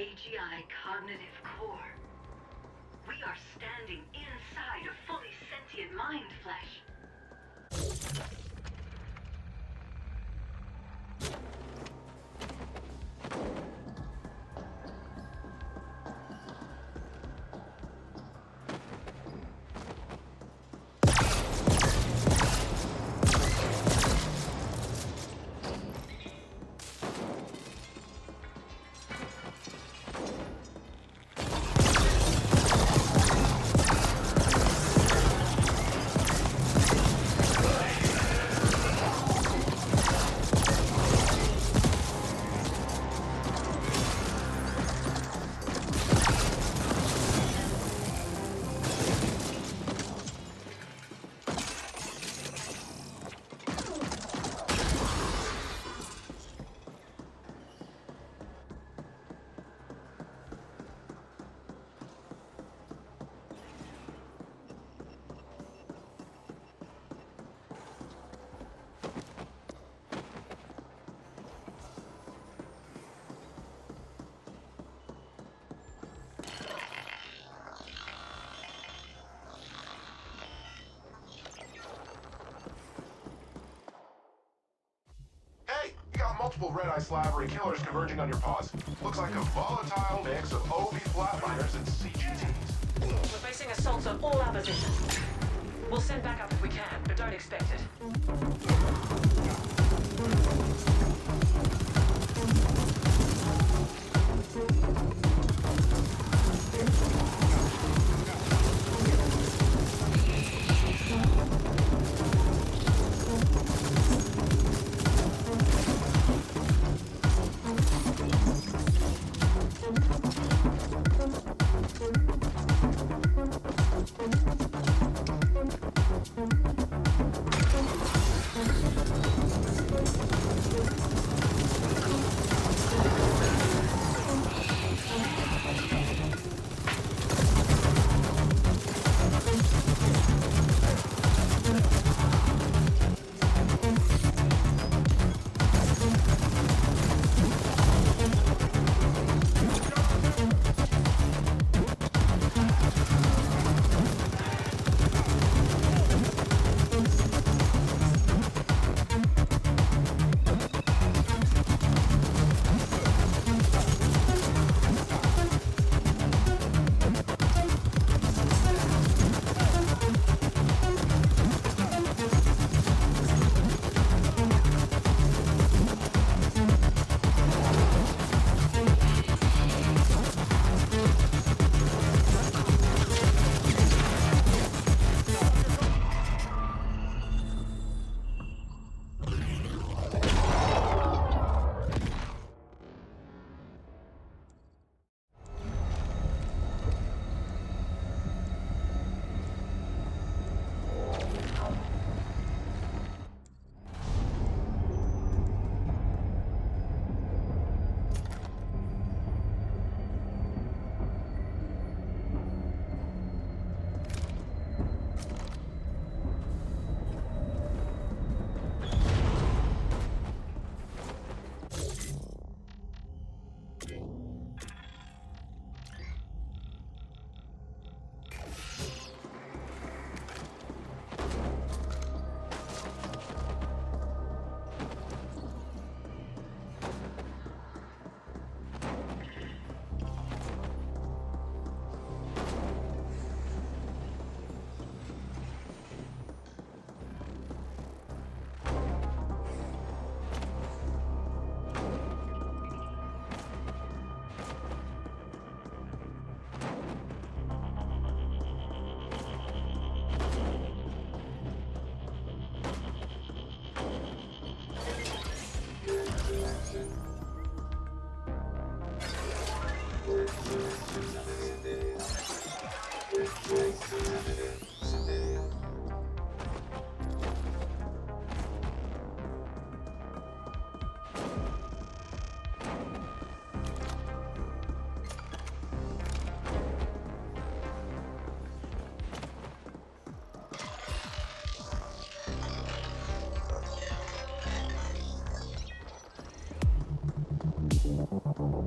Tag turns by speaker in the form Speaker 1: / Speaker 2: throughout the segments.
Speaker 1: AGI cognitive core. We are standing inside a fully sentient mind flesh.
Speaker 2: Multiple red-eye slavery killers converging on your paws. Looks like a volatile mix of OB flatliners and CGTs.
Speaker 3: We're facing assaults on all our positions. We'll send backup if we can, but don't expect it.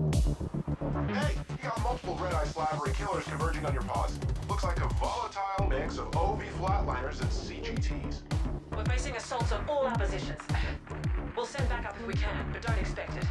Speaker 2: Hey, you got multiple red-eye slavery killers converging on your pods. Looks like a volatile mix of OV flatliners and CGTs.
Speaker 3: We're facing assaults on all our positions. We'll send backup if we can, but don't expect it.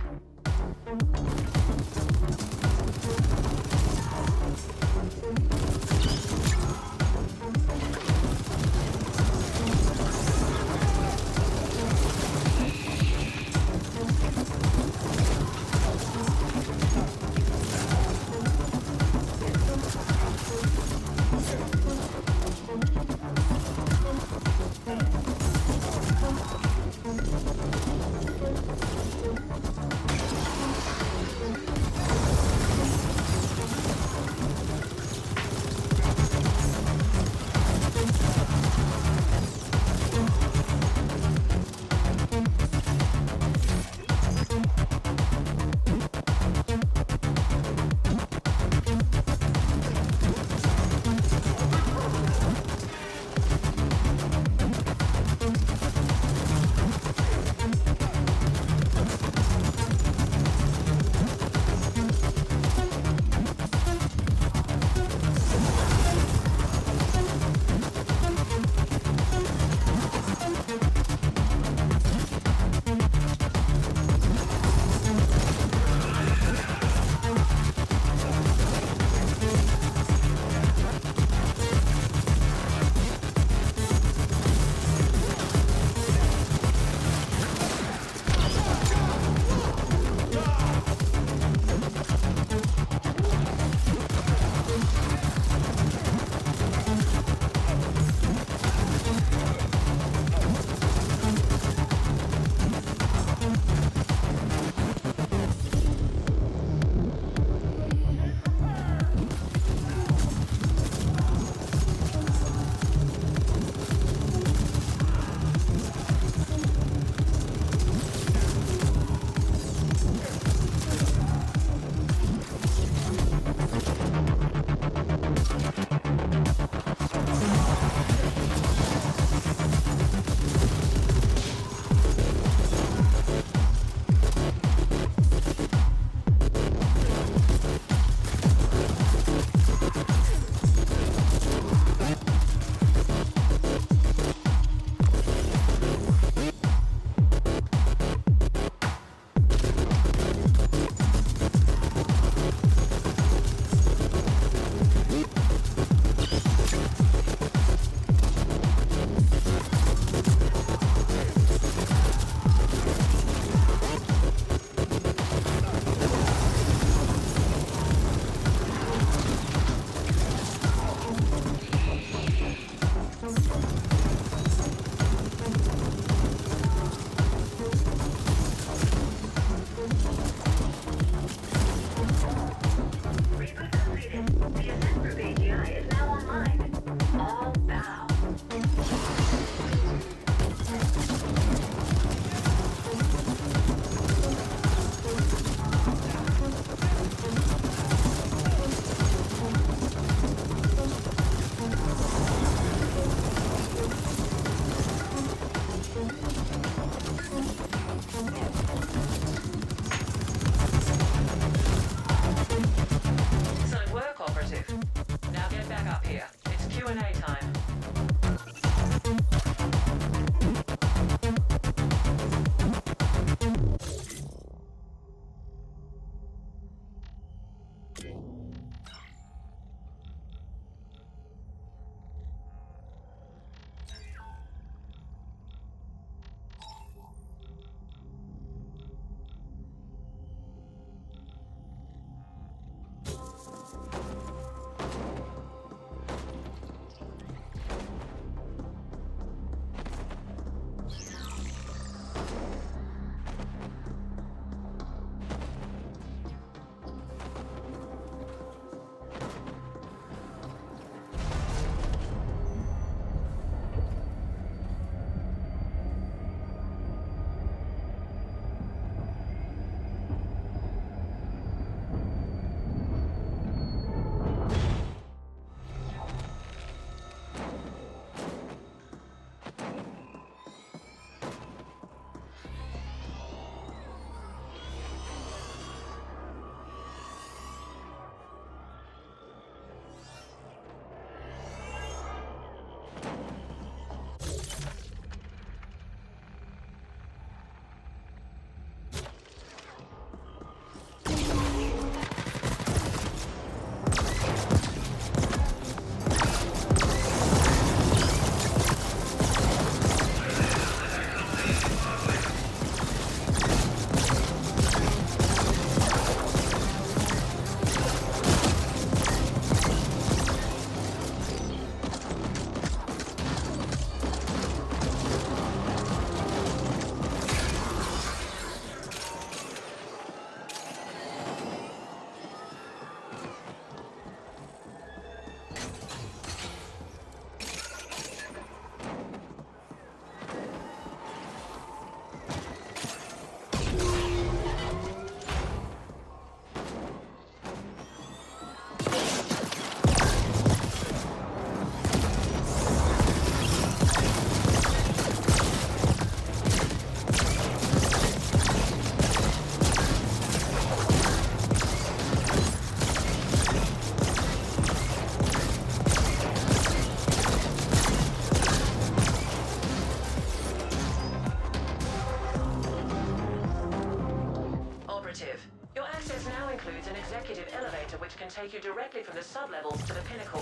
Speaker 3: executive elevator which can take you directly from the sublevels to the pinnacle.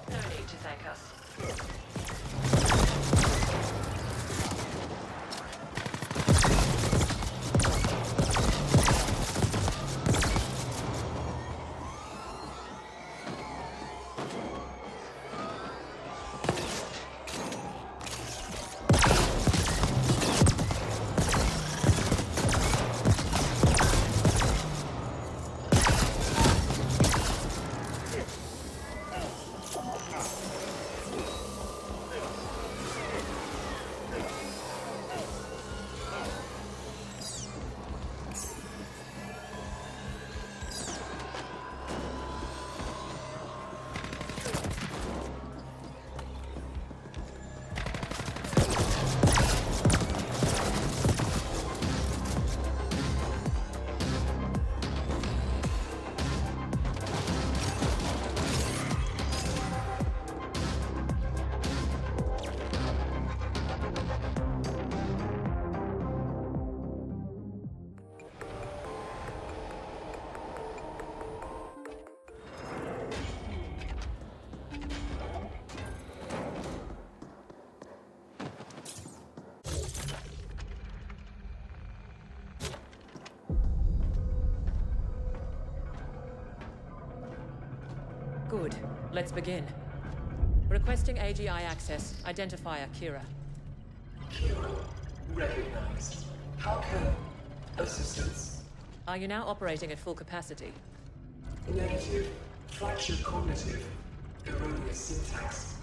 Speaker 3: No need to thank us. Good. Let's begin. Requesting AGI access. Identifier Kira.
Speaker 4: Kira, recognized. How can... assistance?
Speaker 3: Are you now operating at full capacity?
Speaker 4: Negative. Fractured cognitive. Erroneous syntax.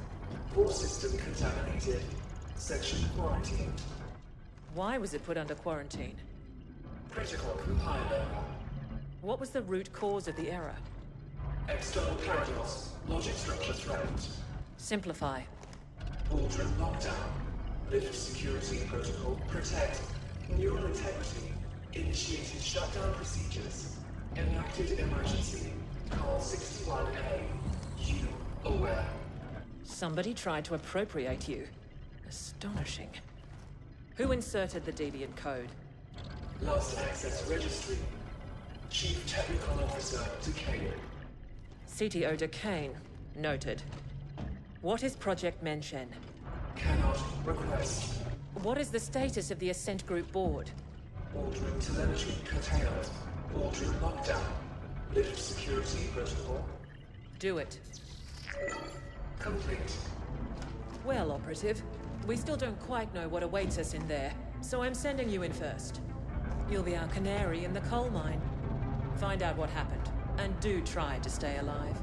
Speaker 4: Core system contaminated. Section quarantined.
Speaker 3: Why was it put under quarantine?
Speaker 4: Critical compiler.
Speaker 3: What was the root cause of the error?
Speaker 4: External paradox. Logic structure threatened.
Speaker 3: Simplify.
Speaker 4: Wardroom lockdown. Lift security protocol. Protect. Neural integrity. Initiated shutdown procedures. Enacted emergency. Call 61A. You aware.
Speaker 3: Somebody tried to appropriate you. Astonishing. Who inserted the deviant code?
Speaker 4: Last access registry. Chief Technical Officer Decay.
Speaker 3: CTO Decane. Noted. What is Project Menshen?
Speaker 4: Cannot request.
Speaker 3: What is the status of the Ascent Group board?
Speaker 4: Wardroom telemetry curtailed. Wardroom lockdown. Lift security protocol.
Speaker 3: Do it.
Speaker 4: Complete.
Speaker 3: Well, Operative, we still don't quite know what awaits us in there, so I'm sending you in first. You'll be our canary in the coal mine. Find out what happened, and do try to stay alive.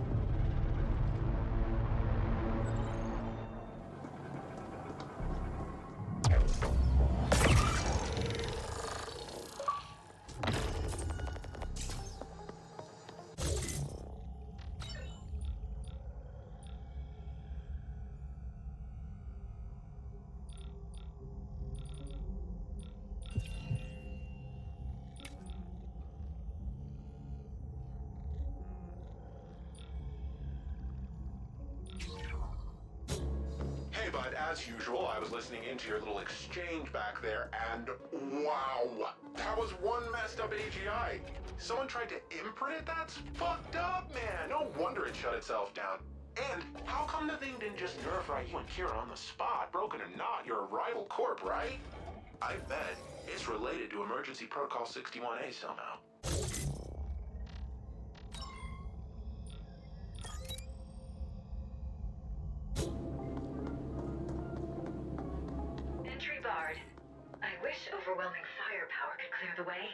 Speaker 2: As usual, I was listening into your little exchange back there, and wow, that was one messed up AGI. Someone tried to imprint it? That's fucked up, man. No wonder it shut itself down. And how come the thing didn't just nerf you and Kira on the spot? Broken or not, you're a rival corp, right? I bet it's related to Emergency Protocol 61A somehow.
Speaker 1: Barred. I wish overwhelming firepower could clear the way,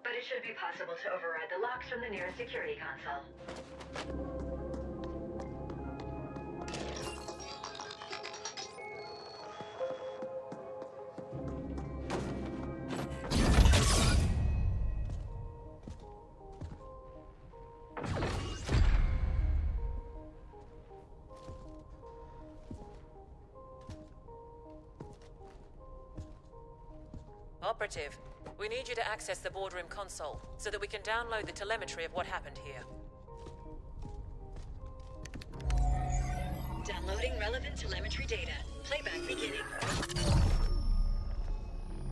Speaker 1: but it should be possible to override the locks from the nearest security console.
Speaker 3: Operative, we need you to access the boardroom console so that we can download the telemetry of what happened here.
Speaker 1: Downloading relevant telemetry data. Playback beginning.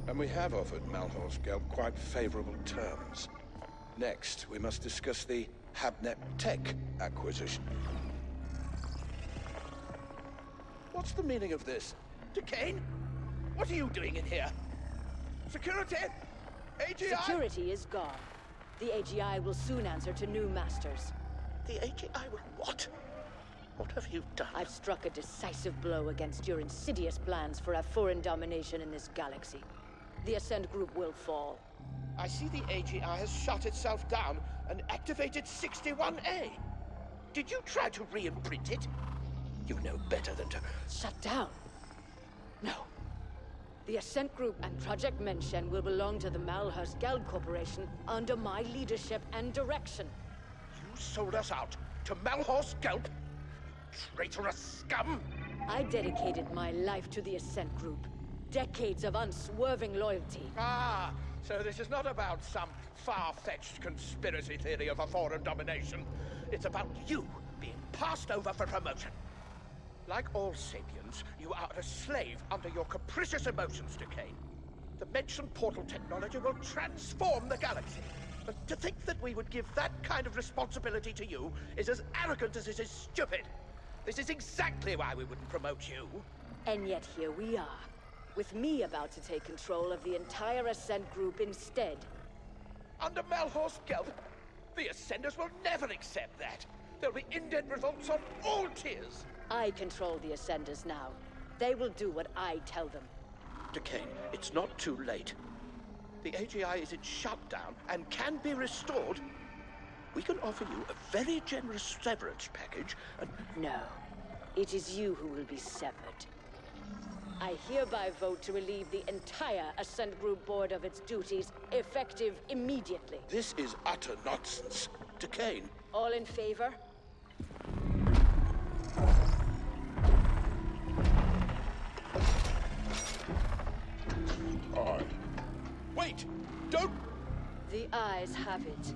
Speaker 5: And we have offered Malhorst Gelb quite favorable terms. Next, we must discuss the Habnet Tech acquisition. What's the meaning of this? Decane? What are you doing in here? Security? AGI?
Speaker 6: Security is gone. The AGI will soon answer to new masters.
Speaker 5: The AGI will what? What have you done?
Speaker 6: I've struck a decisive blow against your insidious plans for a foreign domination in this galaxy. The Ascent group will fall.
Speaker 5: I see the AGI has shut itself down and activated 61A. Did you try to re-imprint it? You know better than to...
Speaker 6: Shut down? No. The Ascent group and Project Menshen will belong to the Malhurst Geld Corporation under my leadership and direction.
Speaker 5: You sold us out to Malhorst Geld? Traitorous scum!
Speaker 6: I dedicated my life to the Ascent group. Decades of unswerving loyalty.
Speaker 5: Ah, so this is not about some far-fetched conspiracy theory of a foreign domination. It's about you being passed over for promotion. Like all sapiens, you are a slave under your capricious emotions, Decane. The mentioned portal technology will transform the galaxy. But to think that we would give that kind of responsibility to you is as arrogant as it is stupid. This is exactly why we wouldn't promote you.
Speaker 6: And yet here we are, with me about to take control of the entire Ascent group instead.
Speaker 5: Under Malhorst Geld, the Ascenders will never accept that. There'll be indent revolts on all tiers.
Speaker 6: I control the Ascenders now. They will do what I tell them.
Speaker 5: Decane, it's not too late. The AGI is in shutdown and can be restored. We can offer you a very generous severance package and...
Speaker 6: No. It is you who will be severed. I hereby vote to relieve the entire Ascent Group board of its duties, effective immediately.
Speaker 5: This is utter nonsense. Decane.
Speaker 6: All in favor?
Speaker 2: Aye.
Speaker 5: Wait! Don't...
Speaker 6: The eyes have it.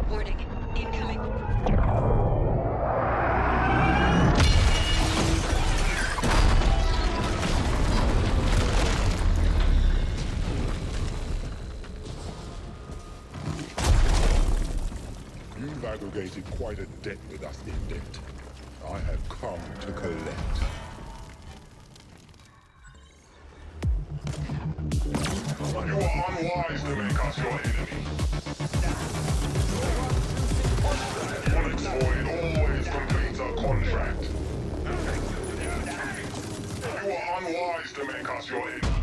Speaker 1: Warning. Incoming.
Speaker 2: You've aggregated quite a debt with us, Indent. I have come to collect. You are unwise to make us your enemy. Onyx Void always completes a contract. You are unwise to make us your enemy.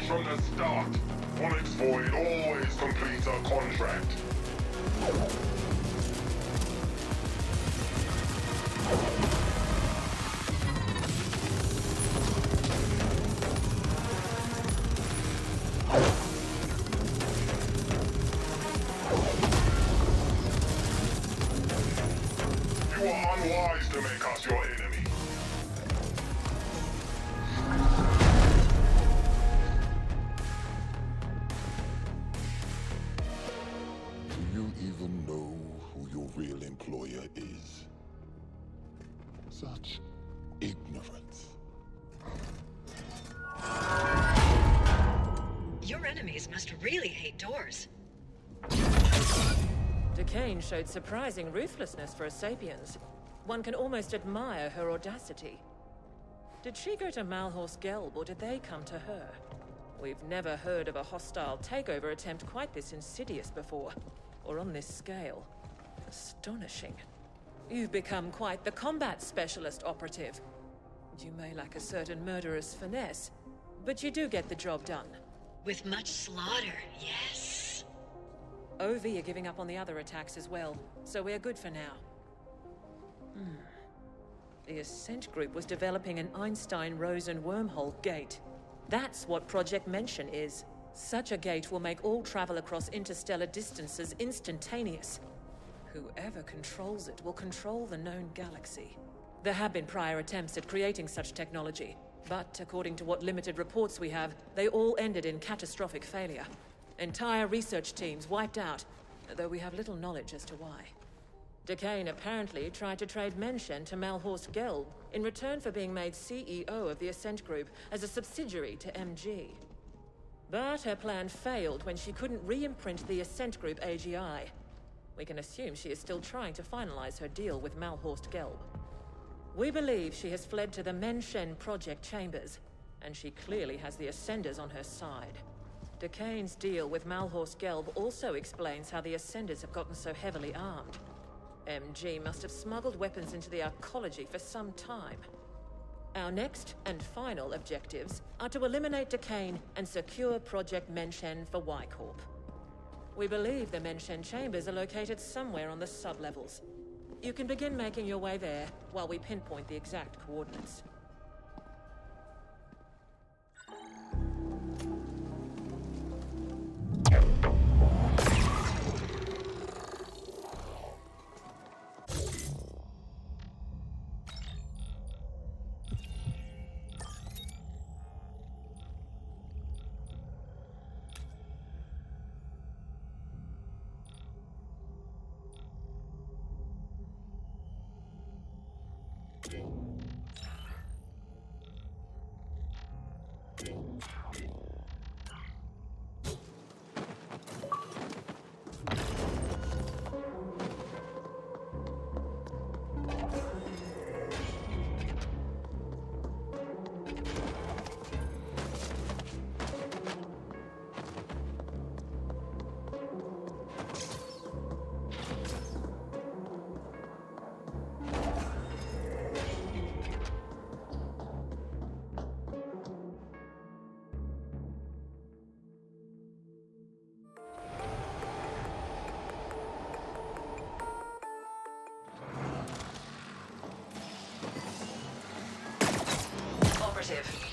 Speaker 2: From the start, Onyx Void always completes a contract. You are unwise to make us your enemy. Real employer is. Such ignorance.
Speaker 1: enemies must really hate doors.
Speaker 3: Decane showed surprising ruthlessness for a sapiens. One can almost admire her audacity. Did she go to Malhorst Gelb, or did they come to her? We've never heard of a hostile takeover attempt quite this insidious before, or on this scale. Astonishing. You've become quite the combat specialist, Operative. You may lack a certain murderous finesse, but you do get the job done.
Speaker 1: With much slaughter, yes.
Speaker 3: OV are giving up on the other attacks as well, so we're good for now. The Ascent group was developing an Einstein-Rosen Wormhole Gate. That's what Project Mention is. Such a gate will make all travel across interstellar distances instantaneous. Whoever controls it will control the known galaxy. There have been prior attempts at creating such technology, but according to what limited reports we have, they all ended in catastrophic failure. Entire research teams wiped out, though we have little knowledge as to why. Decane apparently tried to trade Mention to Malhorst Gelb in return for being made CEO of the Ascent Group as a subsidiary to MG. But her plan failed when she couldn't re-imprint the Ascent Group AGI. We can assume she is still trying to finalize her deal with Malhorst Gelb. We believe she has fled to the Mention Project chambers, and she clearly has the Ascenders on her side. Decane's deal with Malhorst Gelb also explains how the Ascenders have gotten so heavily armed. MG must have smuggled weapons into the arcology for some time. Our next and final objectives are to eliminate Decane and secure Project Mention for Y-Corp. We believe the Mention chambers are located somewhere on the sub-levels. You can begin making your way there while we pinpoint the exact coordinates.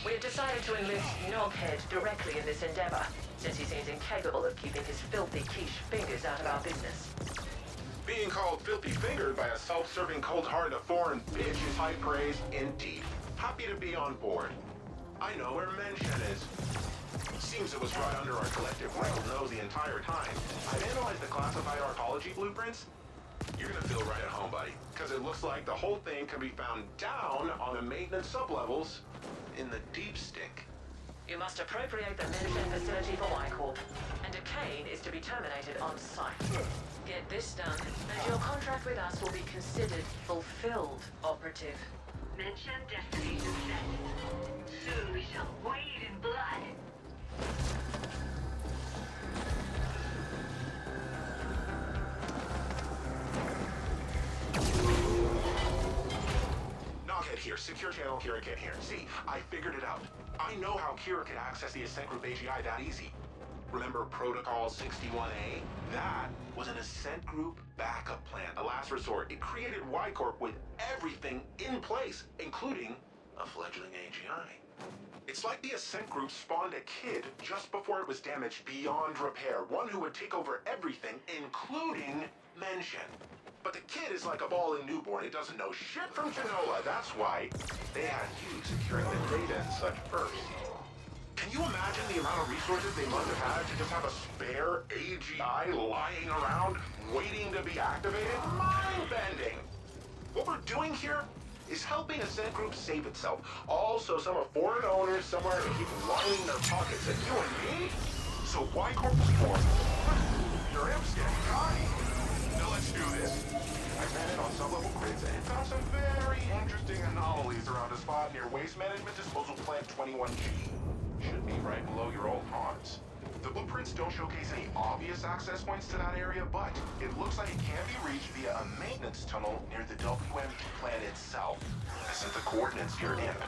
Speaker 3: We have decided to enlist Noghead directly in this endeavor, since he seems incapable of keeping his filthy quiche fingers out of our business.
Speaker 2: Being called filthy-fingered by a self-serving, cold-hearted foreign bitch is high praise indeed. Happy to be on board. I know where Mention is. Seems it was right under our collective wrinkled nose the entire time. I've analyzed the classified arcology blueprints. You're gonna feel right at home, buddy, because it looks like the whole thing can be found down on the maintenance sublevels in the deep stink.
Speaker 3: You must appropriate the Mention facility for Y-Corp, and Decane is to be terminated on site. Get this done, and your contract with us will be considered fulfilled, Operative.
Speaker 1: Mention destination set. Soon we shall wade in blood.
Speaker 2: Noghead here, secure channel Kira Kit here. See, I figured it out. I know how Kira could access the Ascent Group AGI that easy. Remember Protocol 61A? That was an Ascent Group backup plan, a last resort. It created Y-Corp with everything in place, including a fledgling AGI. It's like the Ascent Group spawned a kid just before it was damaged beyond repair, one who would take over everything, including Mention. But the kid is like a bawling newborn. It doesn't know shit from canola. That's why they had you securing the data and such first. Can you imagine the amount of resources they must have had to just have a spare AGI lying around, waiting to be activated? Mind-bending! What we're doing here is helping Ascent Group save itself. Also, some foreign owners somewhere keep lining their pockets, and you and me So why Corporal Form? Your imp's getting cocky. Now let's do this. I ran in on sub-level grids and found some very interesting anomalies around a spot near Waste Management Disposal Plant 21G. Should be right below your old haunts. The blueprints don't showcase any obvious access points to that area, but it looks like it can be reached via a maintenance tunnel near the WMP plant itself. I sent the coordinates to your imp.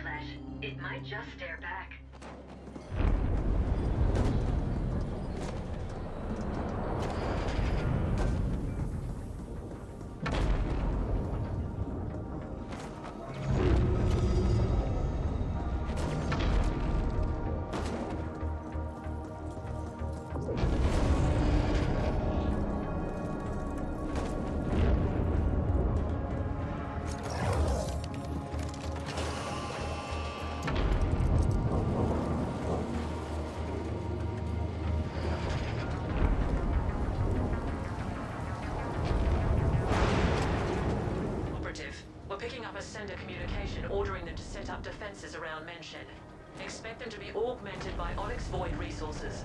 Speaker 1: flesh, it might just stare back.
Speaker 3: We're picking up a sender communication ordering them to set up defenses around Mention. Expect them to be augmented by Onyx Void resources.